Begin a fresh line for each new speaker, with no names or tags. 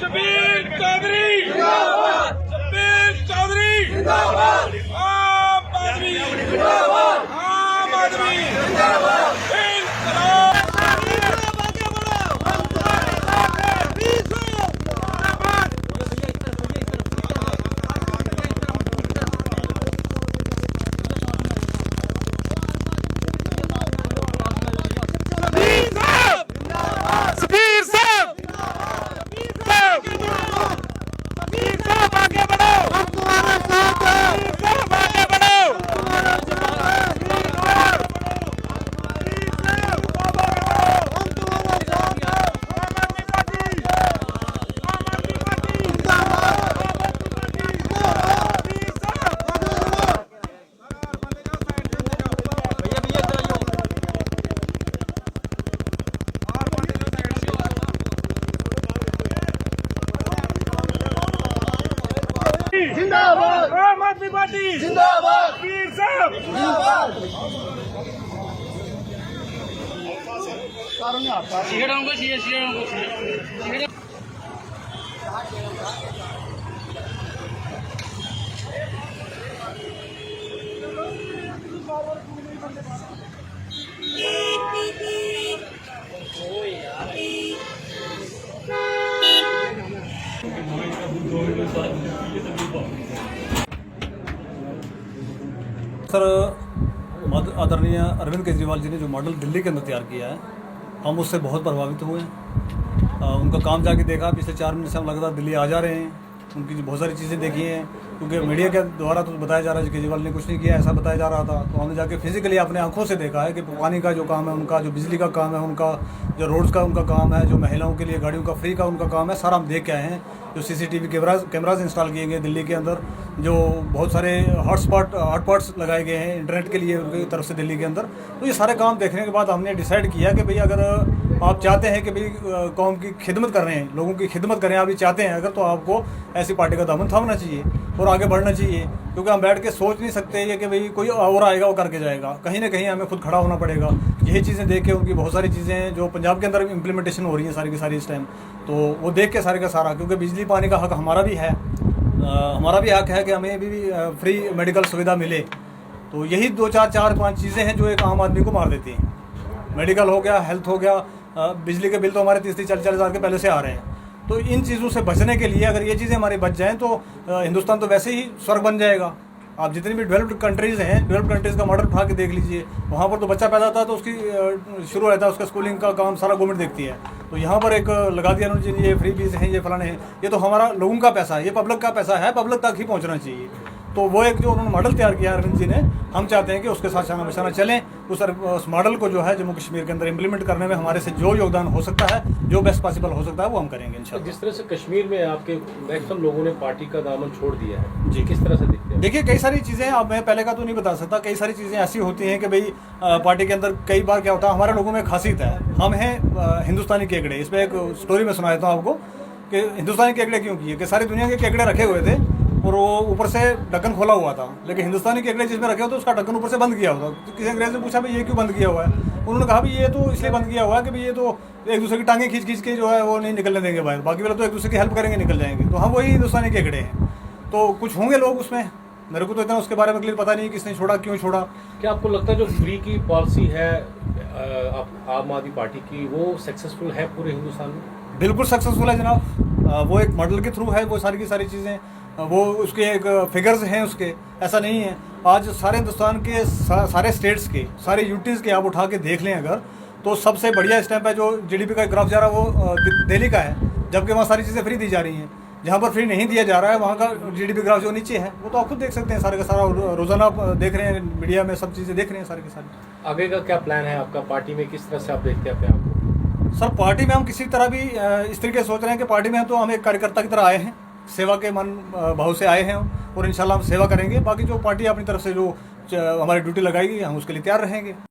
शबीर चौधरी शबीर चौधरी आम आदमी आम आदमी जिंदाबाद आम आदमी पार्टी जिंदाबाद पीर साहब जिंदाबाद
सर, आदरणीय अरविंद केजरीवाल जी ने जो मॉडल दिल्ली के अंदर तैयार किया है, हम उससे बहुत प्रभावित हुए हैं। उनका काम जाके देखा, पिछले 4 महीने से हम लगातार दिल्ली आ जा रहे हैं। उनकी बहुत सारी चीज़ें देखी हैं, क्योंकि मीडिया के द्वारा तो बताया जा रहा है कि केजरीवाल ने कुछ नहीं किया, ऐसा बताया जा रहा था। तो हमने जाके फिजिकली अपने आंखों से देखा है कि पानी का जो काम है उनका, जो बिजली का काम है उनका, जो रोड्स का उनका काम है, जो महिलाओं के लिए गाड़ियों का फ्री का उनका काम है, सारा हम देख के आए हैं। जो CCTV कैमराज इंस्टॉल किए गए दिल्ली के अंदर, जो बहुत सारे हॉटस्पॉट्स लगाए गए हैं इंटरनेट के लिए उनकी तरफ से दिल्ली के अंदर। तो ये सारे काम देखने के बाद हमने डिसाइड किया कि भाई अगर आप चाहते हैं कि भाई कौम की खिदमत कर रहे हैं, लोगों की खिदमत करें, आप ये चाहते हैं अगर, तो आपको ऐसी पार्टी का दामन थामना चाहिए और आगे बढ़ना चाहिए। क्योंकि हम बैठ के सोच नहीं सकते ये कि भाई कोई और आएगा वो करके जाएगा, कहीं ना कहीं हमें खुद खड़ा होना पड़ेगा। यही चीज़ें देख के उनकी बहुत सारी चीज़ें हैं जो पंजाब के अंदर इम्प्लीमेंटेशन हो रही हैं सारी की सारी इस टाइम, तो वो देख के सारे का सारा, क्योंकि बिजली पानी का हक हमारा भी है, हमारा भी हक है कि हमें भी फ्री मेडिकल सुविधा मिले। तो यही 2-4-5 चीज़ें हैं जो एक आम आदमी को मार देती हैं। मेडिकल हो गया, हेल्थ हो गया, बिजली के बिल तो हमारे 30-40 हज़ार के पहले से आ रहे हैं। तो इन चीज़ों से बचने के लिए अगर ये चीज़ें हमारी बच जाएँ तो हिंदुस्तान तो वैसे ही स्वर्ग बन जाएगा। आप जितनी भी डेवलप्ड कंट्रीज़ हैं, डेवलप्ड कंट्रीज़ का मॉडल उठा के देख लीजिए, वहाँ पर तो बच्चा पैदा होता है तो उसकी शुरू रहता है, उसका स्कूलिंग का काम सारा गवर्नमेंट देखती है। तो यहाँ पर एक लगा दिया उन्होंने, ये फ्री फीस हैं, ये फलाने हैं, ये तो हमारा लोगों का पैसा है, ये पब्लिक का पैसा है, पब्लिक तक ही पहुँचना चाहिए। तो वो एक जो उन्होंने मॉडल तैयार किया अरविंद जी ने, हम चाहते हैं कि उसके साथ शाना बशाना चलें, उस मॉडल को जो है जम्मू कश्मीर के अंदर इम्प्लीमेंट करने में हमारे से जो योगदान हो सकता है, जो बेस्ट पॉसिबल हो सकता है, वो हम करेंगे इंशाल्लाह।
जिस तरह से कश्मीर में आपके मैक्सिमम लोगों ने पार्टी का दामन छोड़ दिया है जी, किस तरह से देखते हैं?
देखिए, कई सारी चीज़ें, अब मैं पहले का तो नहीं बता सकता, कई सारी चीज़ें ऐसी होती हैं कि भाई पार्टी के अंदर कई बार क्या होता है, हमारे लोगों में खासियत है, हम हैं हिंदुस्तानी केकड़े। इसमें एक स्टोरी मैं सुना देता हूँ आपको कि हिंदुस्तानी केकड़े क्यों किए, कि सारी दुनिया के केकड़े रखे हुए थे और वो ऊपर से ढक्कन खोला हुआ था, लेकिन हिंदुस्तानी केकड़े जिसमें रखे हो तो उसका ढक्कन ऊपर से बंद किया हुआ था। तो किसी अंग्रेज ने पूछा भाई ये क्यों बंद किया हुआ है? उन्होंने कहा भाई ये तो इसलिए बंद किया हुआ है कि भाई ये तो एक दूसरे की टांगे खींच के जो है वो नहीं निकलने देंगे बाहर, बाकी वाले तो एक दूसरे की हेल्प करेंगे, निकल जाएंगे। तो हम वही हिंदुस्तानी केकड़े हैं। तो कुछ होंगे लोग उसमें, मेरे को तो इतना उसके बारे में क्लियर पता नहीं किसने छोड़ा, क्यों छोड़ा।
क्या आपको लगता है जो फ्री की पॉलिसी है आम आदमी पार्टी की, वो सक्सेसफुल है पूरे हिंदुस्तान में?
बिल्कुल सक्सेसफुल है जनाब। वो एक मॉडल के थ्रू है, वो सारी की सारी चीज़ें, वो उसके एक फिगर्स हैं उसके, ऐसा नहीं है। आज सारे हिंदुस्तान के सारे स्टेट्स के, सारे यूटीज़ के आप उठा के देख लें अगर, तो सबसे बढ़िया स्टेप है जो GDP का ग्राफ जा रहा है वो दिल्ली का है, जबकि वहाँ सारी चीज़ें फ्री दी जा रही हैं। जहाँ पर फ्री नहीं दिया जा रहा है वहाँ का GDP ग्राफ जो नीचे है, वो तो आप खुद देख सकते हैं, सारे का सारा रोज़ाना आप देख रहे हैं, मीडिया में सब चीज़ें देख रहे हैं सारी की सारी।
आगे का क्या प्लान है आपका पार्टी में, किस तरह से आप देखते हैं अपने आप को?
सर, पार्टी में हम किसी तरह भी इस तरीके से सोच रहे हैं कि पार्टी में तो हम एक कार्यकर्ता की तरह आए हैं, सेवा के मन भाव से आए हैं और इंशाल्लाह हम सेवा करेंगे। बाकी जो पार्टी अपनी तरफ से जो हमारी ड्यूटी लगाएगी हम उसके लिए तैयार रहेंगे।